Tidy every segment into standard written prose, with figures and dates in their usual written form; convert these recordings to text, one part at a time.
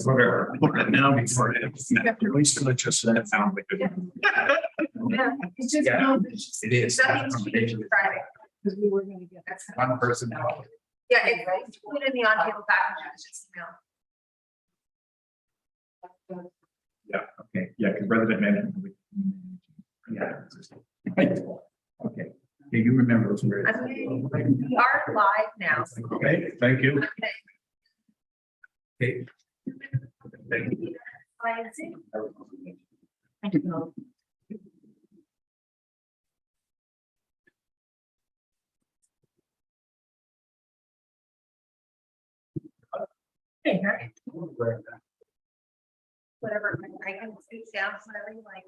Whatever, look at now before it, at least let just say it sound like it. Yeah, it's just, Yeah, no, it's just, It is. nothing's changed from Friday, because we were gonna get that. One person. Yeah, it's put in the on table package, it's just, Yeah, okay, yeah, because resident management. Yeah. Okay, yeah, you remember those words. okay, we are live now. Okay, thank you. Okay. Okay. Thank you. Hey, Harry. Whatever, I can speak down, whatever you like.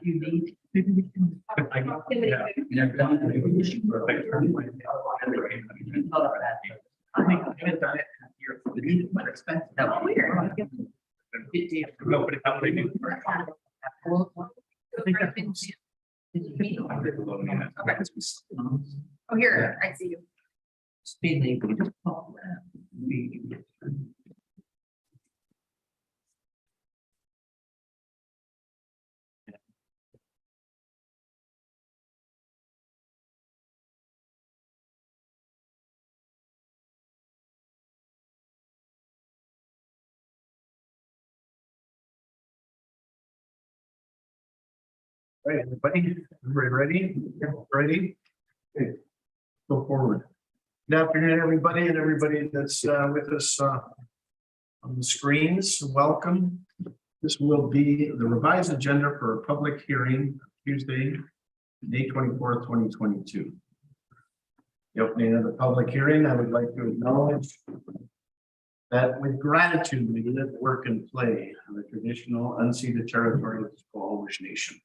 You need. I think I've done it here for the meeting, but expensive. Oh, weird. Nobody, how they do. Oh, here, I see you. Speed limit. Right, everybody ready? Ready? Okay, go forward. Good afternoon, everybody, and everybody that's with us on the screens. Welcome. This will be the revised agenda for a public hearing Tuesday, May 24th, 2022. The opening of the public hearing, I would like to acknowledge that with gratitude we live, work, and play on the traditional unceded territory of the Squamish Nation.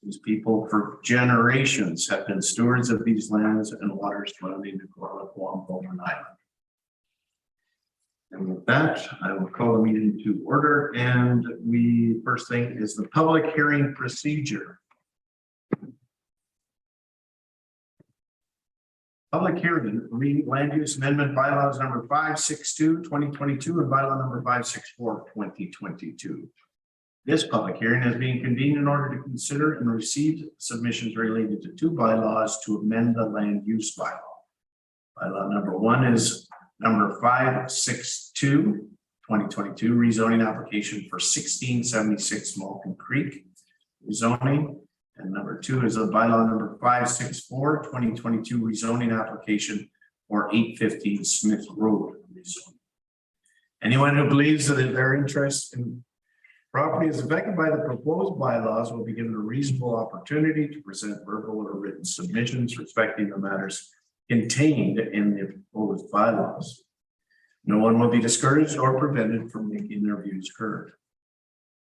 These people for generations have been stewards of these lands and waters surrounding the Guam Island. And with that, I will call the meeting to order. And first thing is the public hearing procedure. Public hearing, reading land use amendment bylaws number 562, 2022 and bylaw number 564, 2022. This public hearing is being convened in order to consider and receive submissions related to two bylaws to amend the land use bylaw. Bylaw number one is number 562, 2022, rezoning application for 1676 Malkin Creek rezoning. And number two is a bylaw number 564, 2022, rezoning application for 815 Smith Road rezoning. Anyone who believes that their interest in property is affected by the proposed bylaws will be given a reasonable opportunity to present verbal or written submissions respecting the matters contained in the proposed bylaws. No one will be discouraged or prevented from making their views heard.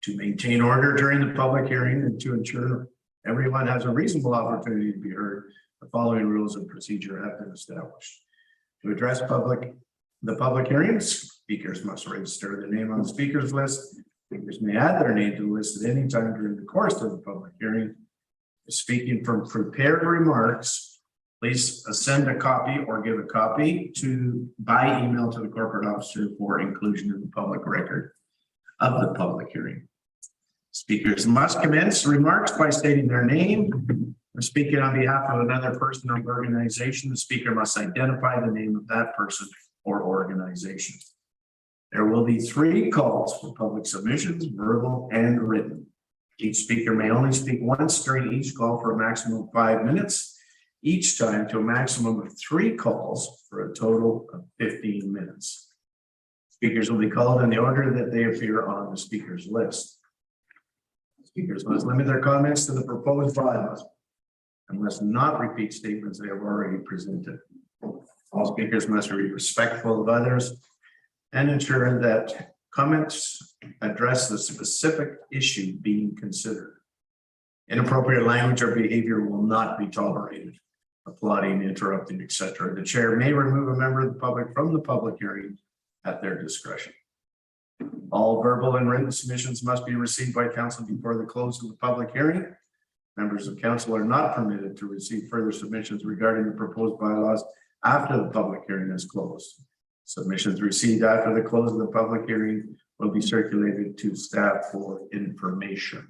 To maintain order during the public hearing and to ensure everyone has a reasonable opportunity to be heard, the following rules of procedure have been established. To address the public hearings, speakers must register their name on the speakers list. Speakers may add their name to the list at any time during the course of the public hearing. Speaking from prepared remarks, please send a copy or give a copy by email to the corporate officer for inclusion in the public record of the public hearing. Speakers must commence remarks by stating their name. Or speaking on behalf of another person or organization, the speaker must identify the name of that person or organization. There will be 3 calls for public submissions, verbal and written. Each speaker may only speak once during each call for a maximum of 5 minutes, each time to a maximum of 3 calls for a total of 15 minutes. Speakers will be called in the order that they appear on the speakers list. Speakers must limit their comments to the proposed bylaws and must not repeat statements they have already presented. All speakers must be respectful of others and ensure that comments address the specific issue being considered. Inappropriate language or behavior will not be tolerated. applauding, interrupting, etc. The chair may remove a member of the public from the public hearing at their discretion. All verbal and written submissions must be received by council before the close of the public hearing. Members of council are not permitted to receive further submissions regarding the proposed bylaws after the public hearing is closed. Submissions received after the close of the public hearing will be circulated to staff for information.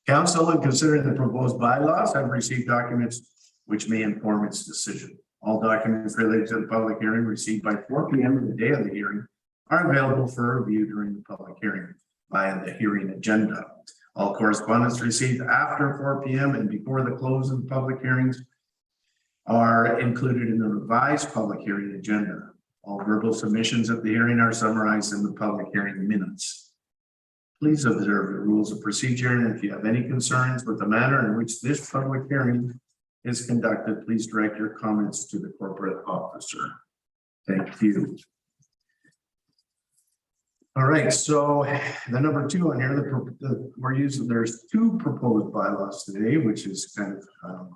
Council, in considering the proposed bylaws, have received documents which may inform its decision. All documents related to the public hearing received by 4 p.m. on the day of the hearing are available for review during the public hearing via the hearing agenda. All correspondence received after 4 p.m. and before the close of the public hearings are included in the revised public hearing agenda. All verbal submissions at the hearing are summarized in the public hearing minutes. Please observe the rules of procedure, and if you have any concerns with the manner in which this public hearing is conducted, please direct your comments to the corporate officer. Thank you. All right, so the number 2 on here, we're using, there's 2 proposed bylaws today, which is kind of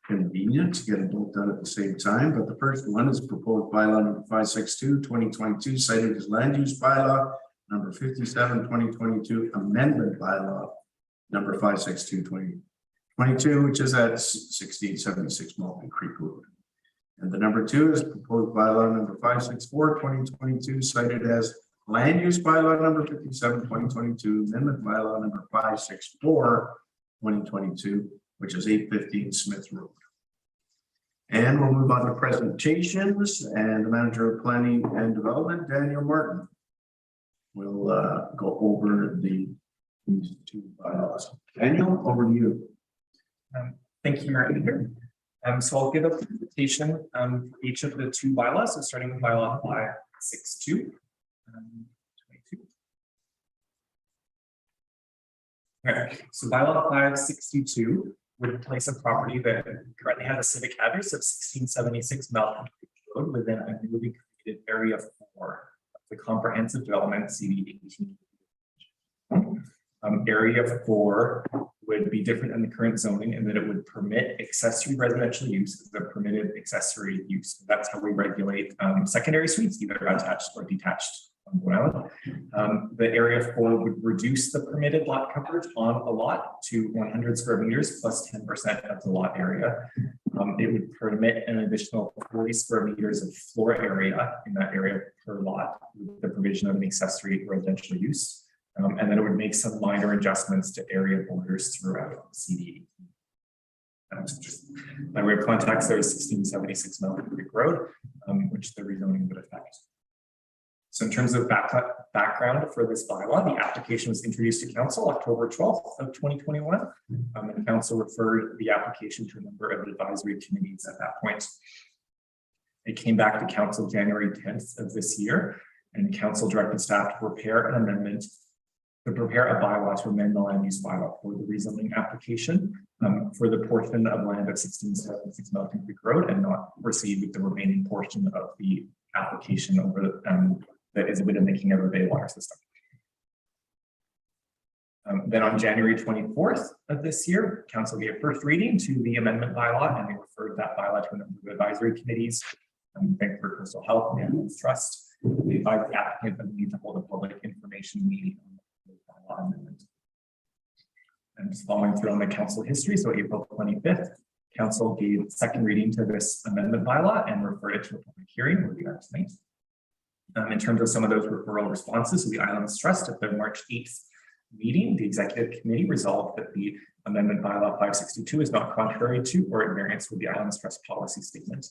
convenient to get them both done at the same time. But the first one is proposed bylaw number 562, 2022, cited as land use bylaw number 57, 2022, amendment bylaw number 562, 2022, which is at 1676 Malton Creek Road. And the number 2 is proposed bylaw number 564, 2022, cited as land use bylaw number 57, 2022, amendment bylaw number 564, 2022, which is 815 Smith Road. And we'll move on to presentations, and the manager of planning and development, Daniel Martin, will go over these 2 bylaws. Daniel, over to you. Thank you, Mayor. So I'll give a presentation for each of the 2 bylaws. So starting with bylaw 562. 22. Okay, so bylaw 562 would place a property that currently has a civic address of 1676 Malton Road within a newly created area 4 of the comprehensive development CD 18. Area 4 would be different than the current zoning in that it would permit accessory residential use as a permitted accessory use. That's how we regulate secondary suites, either attached or detached. The area 4 would reduce the permitted lot coverage on a lot to 100 square meters plus 10% of the lot area. It would permit an additional 40 square meters of floor area in that area per lot with the provision of an accessory residential use. And then it would make some minor adjustments to area borders throughout CD. Just by way of context, there's 1676 Malton Creek Road, which the rezoning would affect. So in terms of background for this bylaw, the application was introduced to council October 12th of 2021. And council referred the application to a number of advisory committees at that point. It came back to council January 10th of this year, and council directed staff to prepare an amendment to prepare a bylaw to amend the land use bylaw for the rezoning application for the portion of land of 1676 Malton Creek Road and not proceed with the remaining portion of the application over the that is within the King Edward Bay water system. Then on January 24th of this year, council gave first reading to the amendment bylaw, and they referred that bylaw to a number of advisory committees, Bank for Coastal Health and Ambulance Trust. They advised the applicant that we need to hold a public information meeting on the bylaw amendment. And just following through on the council history, so April 25th, council gave second reading to this amendment bylaw and referred it to a public hearing where we are tonight. In terms of some of those referral responses, so the Islands Trust at their March 8th meeting, the executive committee resolved that the amendment bylaw 562 is not contrary to or at variance with the Islands Trust policy statement.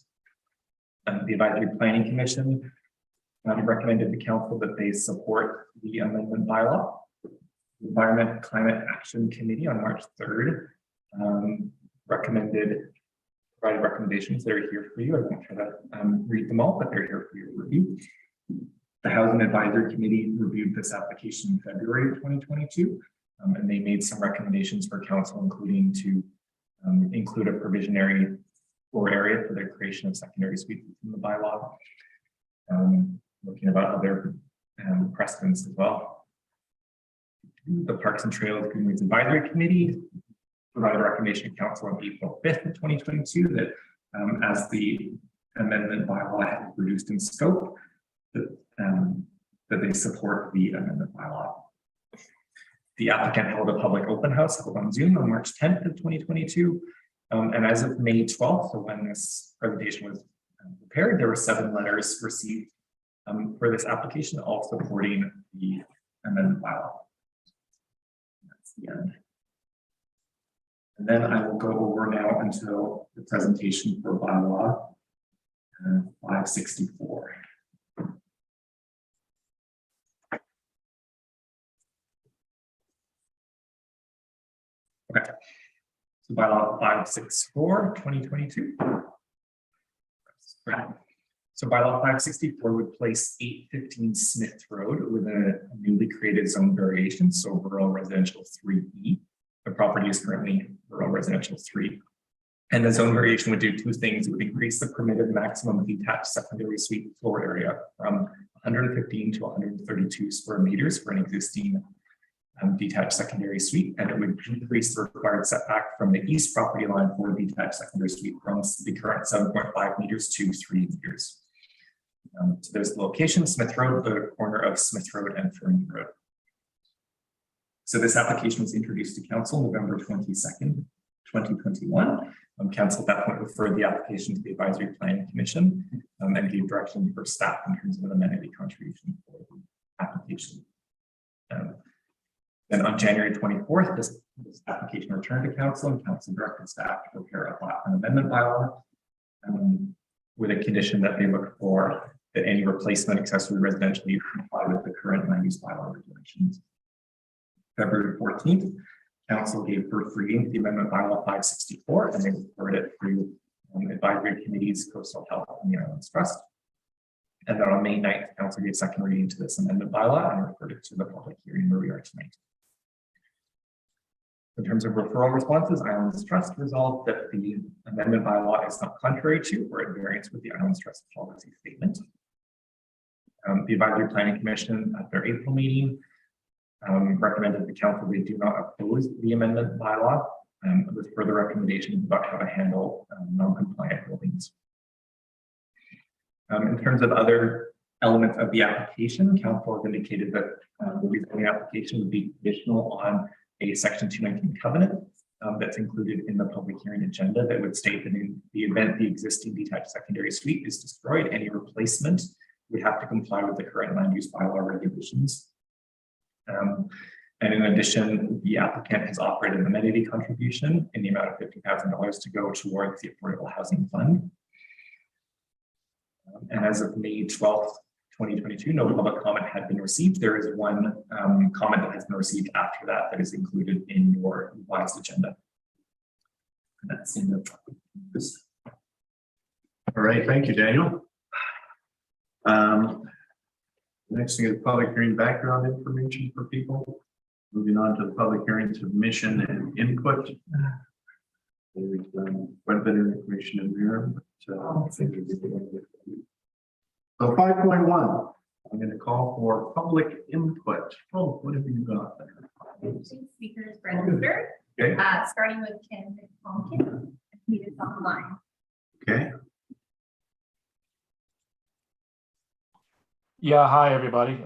The Advisory Planning Commission recommended to council that they support the amendment bylaw. The Environment Climate Action Committee on March 3rd provided recommendations that are here for you. I won't try to read them all, but they're here for your review. The Housing Advisory Committee reviewed this application in February of 2022, and they made some recommendations for council, including to include a provisionary floor area for the creation of secondary suites in the bylaw. Looking about other precedents as well. The Parks and Trails Greenways Advisory Committee provided a recommendation to council on April 5th of 2022 that as the amendment bylaw had reduced in scope, that they support the amendment bylaw. The applicant held a public open house held on Zoom on March 10th of 2022. And as of May 12th, so when this presentation was prepared, there were 7 letters received for this application, all supporting the amendment bylaw. That's the end. And then I will go over now until the presentation for bylaw 564. Okay, so bylaw 564, 2022. Right. So bylaw 564 would place 815 Smith Road with a newly created zone variation, so rural residential 3E. The property is currently rural residential 3. And the zone variation would do 2 things. It would increase the permitted maximum detached secondary suite floor area from 115 to 132 square meters for an existing detached secondary suite, and it would increase the required setback from the east property line for detached secondary suite from the current 7.5 meters to 3 meters. So there's the location, Smith Road, the corner of Smith Road and Fernie Road. So this application was introduced to council November 22nd, 2021. Council at that point referred the application to the Advisory Planning Commission and gave direction for staff in terms of an amenity contribution for the application. Then on January 24th, this application returned to council, and council directed staff to prepare an amendment bylaw with a condition that they look for that any replacement accessory residential use comply with the current land use bylaw regulations. February 14th, council gave first reading to the amendment bylaw 564, and they referred it through advisory committees, Coastal Health, and the Islands Trust. And then on May 9th, council gave second reading to this amendment bylaw and referred it to the public hearing where we are tonight. In terms of referral responses, Islands Trust resolved that the amendment bylaw is not contrary to or at variance with the Islands Trust policy statement. The Advisory Planning Commission at their April meeting recommended the council they do not oppose the amendment bylaw with further recommendations about how to handle non-compliant buildings. In terms of other elements of the application, council has indicated that the rezoning application would be conditional on a section 219 covenant that's included in the public hearing agenda that would state that in the event the existing detached secondary suite is destroyed, any replacement would have to comply with the current land use bylaw regulations. And in addition, the applicant has offered an amenity contribution in the amount of $50,000 to go towards the Affordable Housing Fund. And as of May 12th, 2022, no public comment had been received. There is one comment that has been received after that that is included in your revised agenda. And that's in the this. All right, thank you, Daniel. Next thing is public hearing background information for people. Moving on to the public hearing submission and input. There's quite a bit of information in there. But, so 5.1, I'm going to call for public input. Oh, what have you got there? Two speakers registered, Okay. starting with Ken Pumpkin. He is online. Okay. Yeah, hi, everybody.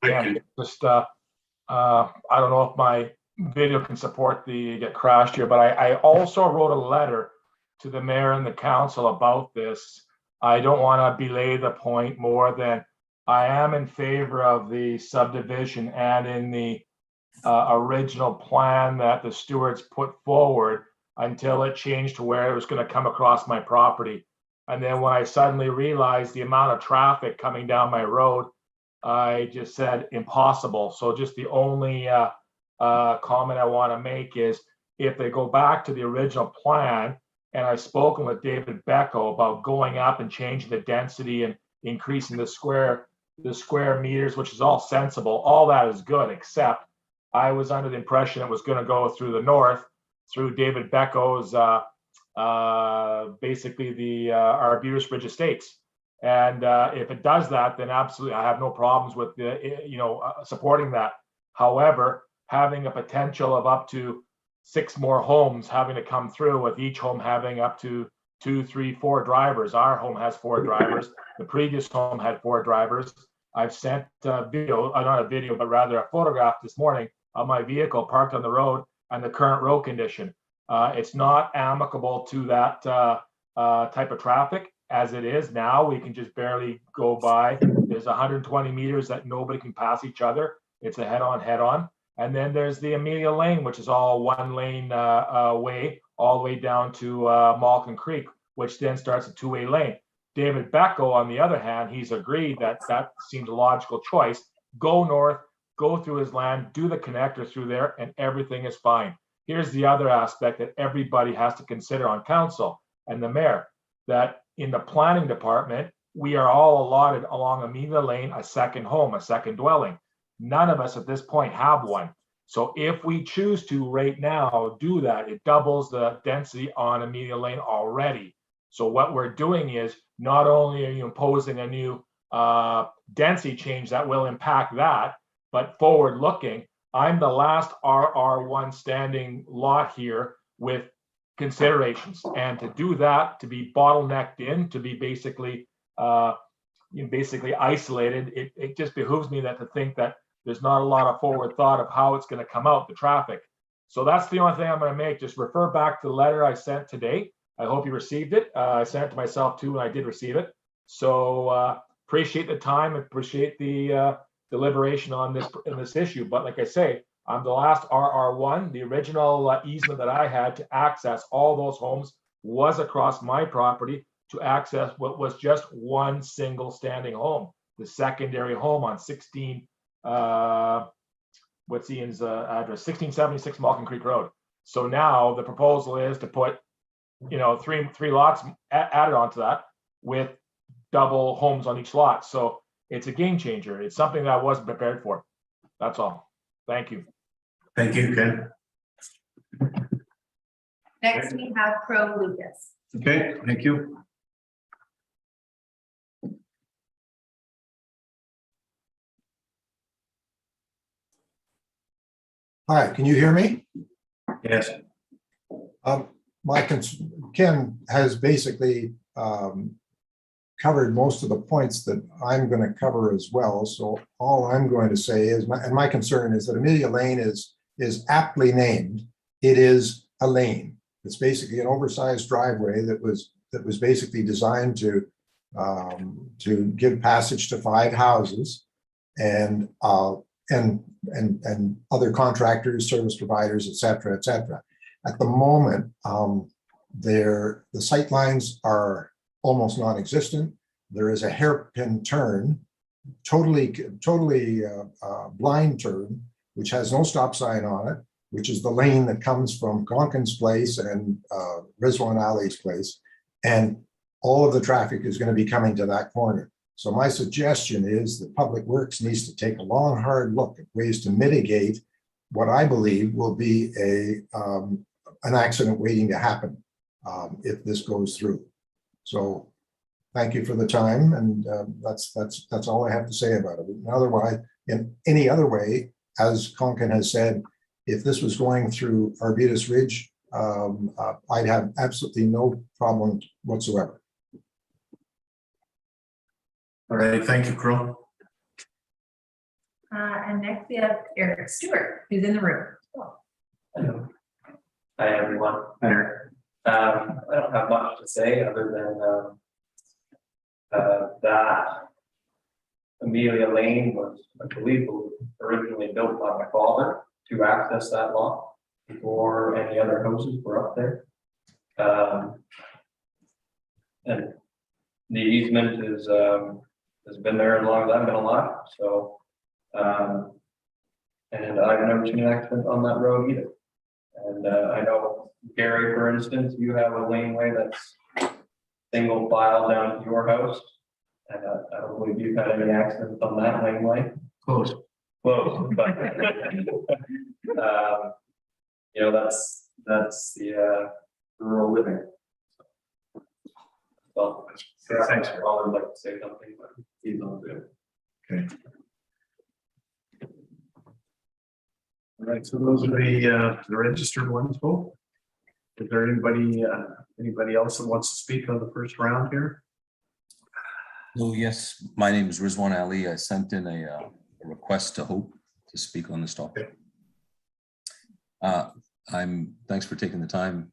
Again, just I don't know if my video can support the get crashed here, but I also wrote a letter to the mayor and the council about this. I don't want to belay the point more than I am in favor of the subdivision and in the original plan that the stewards put forward until it changed to where it was going to come across my property. And then when I suddenly realized the amount of traffic coming down my road, I just said impossible. So just the only comment I want to make is if they go back to the original plan, and I've spoken with David Becko about going up and changing the density and increasing the square meters, which is all sensible. All that is good, except I was under the impression it was going to go through the north, through David Becko's basically the Arbutus Bridge Estates. And if it does that, then absolutely I have no problems with the supporting that. However, having a potential of up to 6 more homes having to come through, with each home having up to 2, 3, 4 drivers. Our home has 4 drivers. The previous home had 4 drivers. I've sent a video, not a video, but rather a photograph this morning of my vehicle parked on the road and the current road condition. It's not amicable to that type of traffic as it is now. We can just barely go by. There's 120 meters that nobody can pass each other. It's a head-on. And then there's the Amelia Lane, which is all 1 lane way, all the way down to Malkin Creek, which then starts a 2-way lane. David Becko, on the other hand, he's agreed that that seems a logical choice. Go north, go through his land, do the connector through there, and everything is fine. Here's the other aspect that everybody has to consider on council and the mayor, that in the planning department, we are all allotted along Amelia Lane a second home, a second dwelling. None of us at this point have one. So if we choose to right now do that, it doubles the density on Amelia Lane already. So what we're doing is not only are you imposing a new density change that will impact that, but forward looking, I'm the last RR1 standing lot here with considerations. And to do that, to be bottlenecked in, to be basically isolated, it just behooves me to think that there's not a lot of forward thought of how it's going to come out, the traffic. So that's the only thing I'm going to make. Just refer back to the letter I sent today. I hope you received it. I sent it to myself too, and I did receive it. So appreciate the time, appreciate the deliberation on this issue. But like I say, I'm the last RR1. The original easement that I had to access all those homes was across my property to access what was just one single standing home, the secondary home on 16. What's Ian's address? 1676 Malkin Creek Road. So now the proposal is to put, three lots added onto that with double homes on each lot. So it's a game changer. It's something that I wasn't prepared for. That's all. Thank you. Thank you, Ken. Next, we have Pro Lucas. Okay, thank you. Hi, can you hear me? Yes. Ken has basically covered most of the points that I'm going to cover as well. So all I'm going to say is, my concern is that Amelia Lane is aptly named. It is a lane. It's basically an oversized driveway that was basically designed to give passage to 5 houses and other contractors, service providers, et cetera, et cetera. At the moment, the sight lines are almost non-existent. There is a hairpin turn, totally blind turn, which has no stop sign on it, which is the lane that comes from Gonkin's place and Rizwan Ali's place. And all of the traffic is going to be coming to that corner. So my suggestion is that Public Works needs to take a long, hard look at ways to mitigate what I believe will be an accident waiting to happen if this goes through. So thank you for the time, and that's all I have to say about it. Otherwise, in any other way, as Conkin has said, if this was going through Arbutus Ridge, I'd have absolutely no problem whatsoever. All right, thank you, Crow. And next we have Eric Stewart, who's in the room. Hello. Hi, everyone. I don't have much to say other than that Amelia Lane was, I believe, originally built by my father to access that lot before any other houses were up there. And the easement has been there as long as I've been alive. So, and I've never seen an accident on that road either. And I know, Gary, for instance, you have a laneway that's single file down to your house. And I don't believe you've had any accidents on that laneway. Close. Close, but that's the rural living. Well, Thanks. I would like to say something, but he's not good. Okay. All right, so those are the registered ones, folks. Is there anybody else that wants to speak on the first round here? Oh, yes, my name is Rizwan Ali. I sent in a request to Hope to speak on this topic. Thanks for taking the time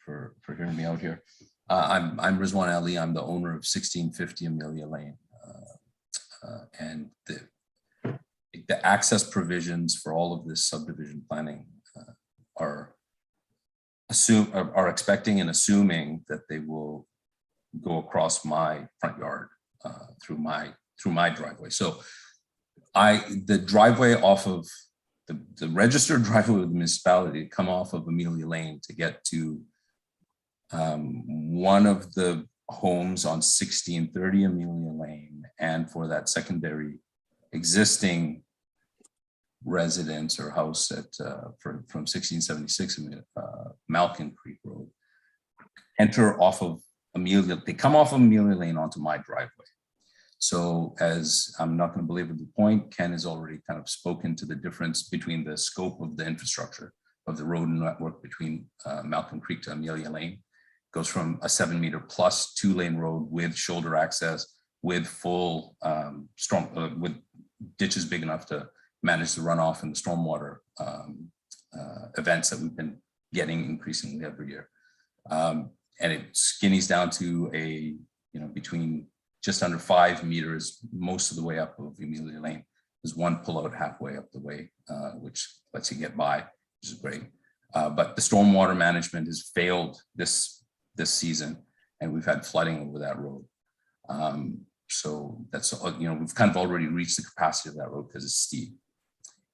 for hearing me out here. I'm Rizwan Ali. I'm the owner of 1650 Amelia Lane. And the access provisions for all of this subdivision planning are expecting and assuming that they will go across my front yard through my driveway. So the driveway off of the registered driveway of the municipality come off of Amelia Lane to get to one of the homes on 1630 Amelia Lane, and for that secondary existing residence or house from 1676 Malkin Creek Road, enter off of Amelia. They come off of Amelia Lane onto my driveway. So, as I'm not going to belabor the point, Ken has already kind of spoken to the difference between the scope of the infrastructure of the road network between Malcolm Creek to Amelia Lane. It goes from a 7-meter plus 2-lane road with shoulder access, with full with ditches big enough to manage the runoff and the stormwater events that we've been getting increasingly every year. And it skinnies down to between just under 5 meters, most of the way up of Amelia Lane. There's one pullout halfway up the way, which lets you get by, which is great. But the stormwater management has failed this season, and we've had flooding over that road. So that's, we've kind of already reached the capacity of that road because it's steep.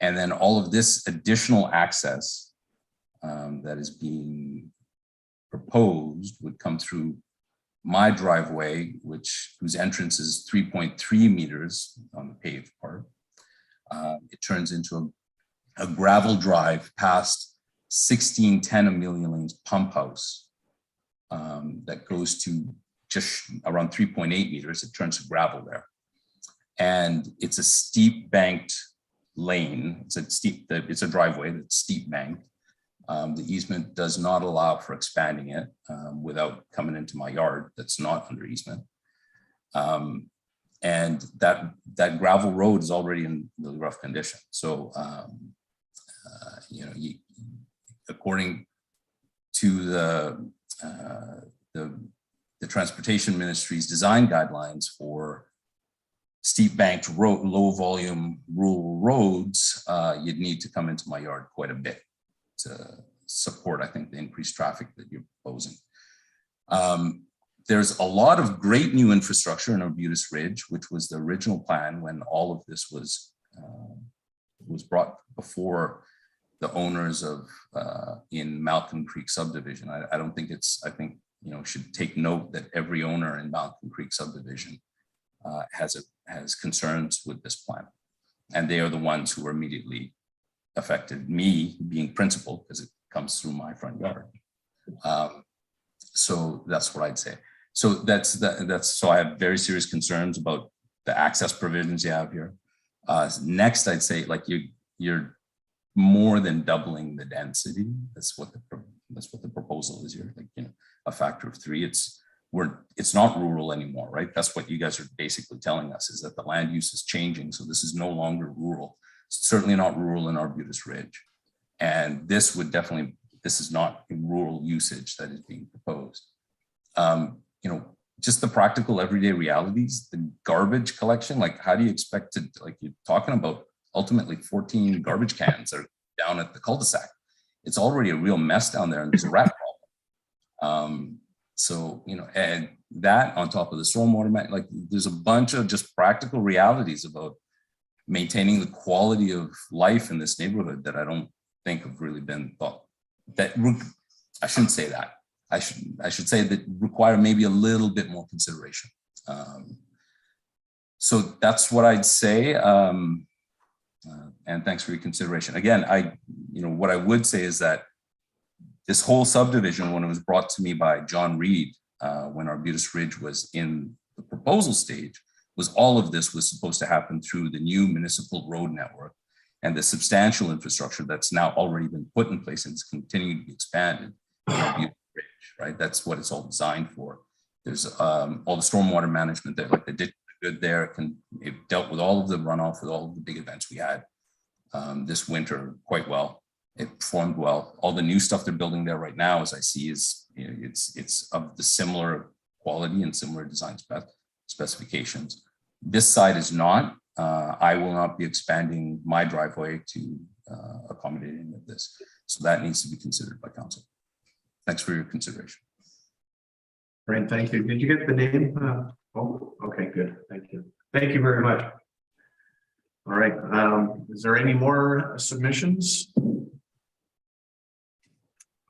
And then all of this additional access that is being proposed would come through my driveway, whose entrance is 3.3 meters on the paved part. It turns into a gravel drive past 1610 Amelia Lane's pump house that goes to just around 3.8 meters. It turns to gravel there. And it's a steep banked lane. It's a driveway that's steep banked. The easement does not allow for expanding it without coming into my yard that's not under easement. And that gravel road is already in really rough condition. So, according to the Transportation Ministry's design guidelines for steep banked road, low volume rural roads, you'd need to come into my yard quite a bit to support, I think, the increased traffic that you're proposing. There's a lot of great new infrastructure in Arbutus Ridge, which was the original plan when all of this was brought before the owners of in Malcolm Creek subdivision. I don't think should take note that every owner in Malcolm Creek subdivision has concerns with this plan, and they are the ones who are immediately affected, me being principal, because it comes through my front yard. So that's what I'd say. So so I have very serious concerns about the access provisions you have here. Next, I'd say you're more than doubling the density. That's what the proposal is here. A factor of 3. It's not rural anymore, right? That's what you guys are basically telling us, is that the land use is changing. So this is no longer rural. Certainly not rural in Arbutus Ridge. And this is not a rural usage that is being proposed. Just the practical everyday realities, the garbage collection, how do you expect to, you're talking about ultimately 14 garbage cans are down at the cul-de-sac. It's already a real mess down there, and there's a rat problem. And that on top of the stormwater, there's a bunch of just practical realities about maintaining the quality of life in this neighborhood that I don't think have really been thought. I shouldn't say that. I should say that require maybe a little bit more consideration. So that's what I'd say. And thanks for your consideration. Again, what I would say is that this whole subdivision, when it was brought to me by John Reed, when Arbutus Ridge was in the proposal stage, was all of this was supposed to happen through the new municipal road network. and the substantial infrastructure that's now already been put in place and is continuing to be expanded. Right, that's what it's all designed for. There's all the stormwater management there, like they did good there. It dealt with all of the runoff with all of the big events we had this winter quite well. It performed well. All the new stuff they're building there right now, as I see, is it's of the similar quality and similar design specifications. This side is not. I will not be expanding my driveway to accommodate any of this. So that needs to be considered by council. Thanks for your consideration. Great, thank you. Did you get the name? Oh, okay, good. Thank you. Thank you very much. All right. Is there any more submissions?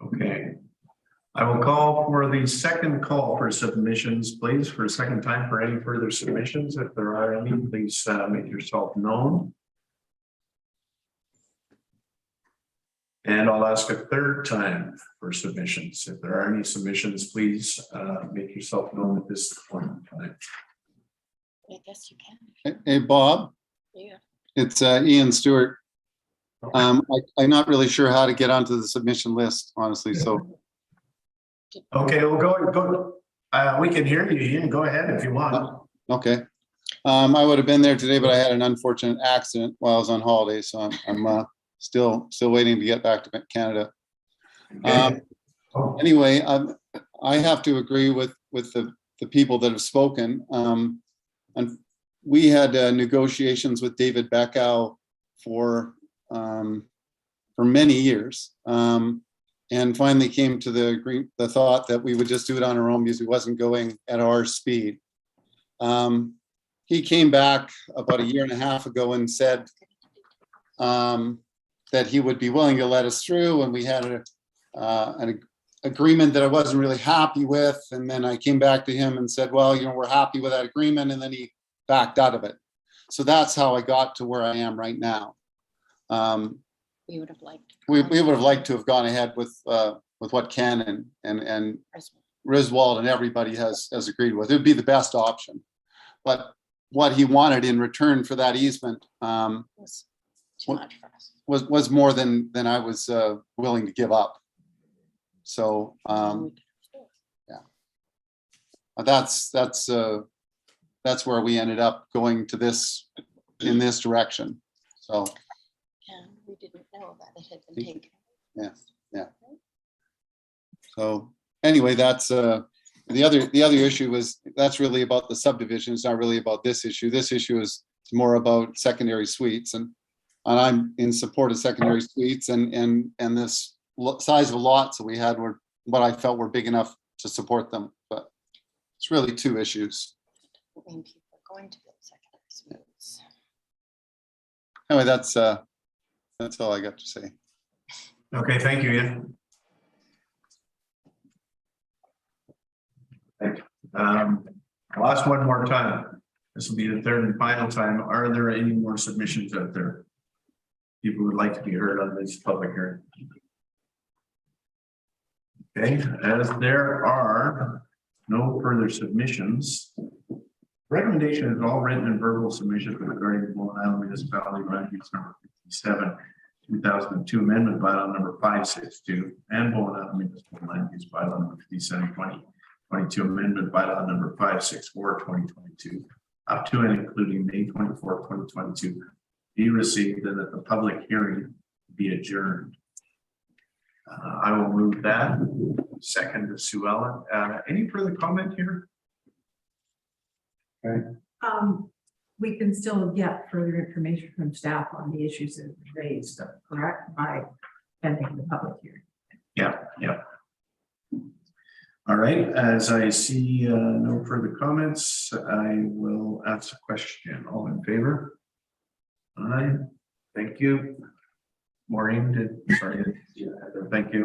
Okay. I will call for the second call for submissions, please, for a second time for any further submissions. If there are any, please make yourself known. And I'll ask a third time for submissions. If there are any submissions, please make yourself known at this point in time. I guess you can. Hey, Bob. Yeah. It's Ian Stewart. I'm not really sure how to get onto the submission list, honestly, so. Okay, we'll go. We can hear you, Ian. Go ahead if you want. Okay. I would have been there today, but I had an unfortunate accident while I was on holiday, so I'm still waiting to get back to Canada. Anyway, I have to agree with the people that have spoken. And we had negotiations with David Beckow for many years, and finally came to the thought that we would just do it on our own because we wasn't going at our speed. He came back about 1.5 years ago and said that he would be willing to let us through, and we had an agreement that I wasn't really happy with. And then I came back to him and said, well, we're happy with that agreement. And then he backed out of it. So that's how I got to where I am right now. We would have liked. We would have liked to have gone ahead with what Ken and Griswold and everybody has agreed with. It would be the best option. But what he wanted in return for that easement Was too much for us. was more than I was willing to give up. So yeah, that's where we ended up going to in this direction. So And we didn't know that it had been taken. yeah. So anyway, that's the other issue was that's really about the subdivision. It's not really about this issue. This issue is more about secondary suites, and I'm in support of secondary suites, and this size of lots that we had were what I felt were big enough to support them. But it's really two issues. When people are going to build secondary suites. Anyway, that's all I got to say. Okay, thank you, Ian. Thank you. I'll ask one more time. This will be the third and final time. Are there any more submissions out there? People would like to be heard on this public hearing. Okay, as there are no further submissions, recommendation is all written and verbal submissions regarding the Long Island Municipality Land Use number 57, 2002 amendment bylaw number 562 and Long Island Municipal Land Use bylaw number 57, 2022 amendment bylaw number 564, 2022 up to and including May 24, 2022 be received and that the public hearing be adjourned. I will move that. Second to Sue Ellen. Any further comment here? Okay. We can still get further information from staff on the issues that were raised, correct, by ending the public hearing. Yeah. All right, as I see no further comments, I will ask a question. All in favor? Aye. Thank you. Maureen thank you.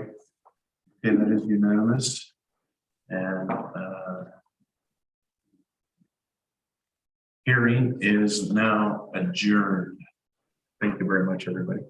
Okay, that is unanimous. And hearing is now adjourned. Thank you very much, everybody.